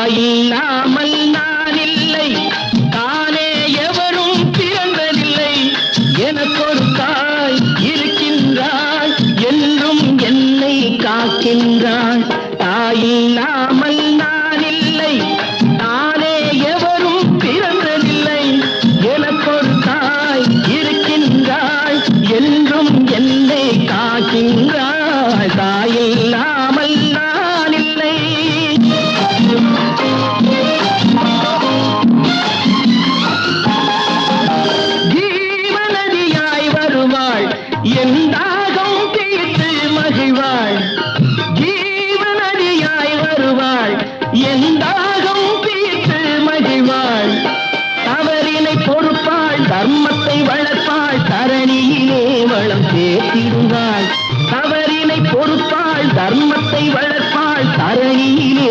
தாயில்லாமல் நான் இல்லை, தானே எவரும் பிறந்ததில்லை. எனக்கொரு தாய் இருக்கின்றாள், என்றும் என்னை காக்கின்றாள். தாயில்லாமல் நான் இல்லை, தானே எவரும் பிறந்ததில்லை. எனக்கொரு தாய் இருக்கின்றாள், என்றும் என்னை காக்கின்றாள். தாயில்லாமல் நான் இல்லை. ஜீவநதியாய் வருவாள், என் தாகம் தீர்த்து மகிழ்வாள். ஜீவநதியாய் வருவாள், என்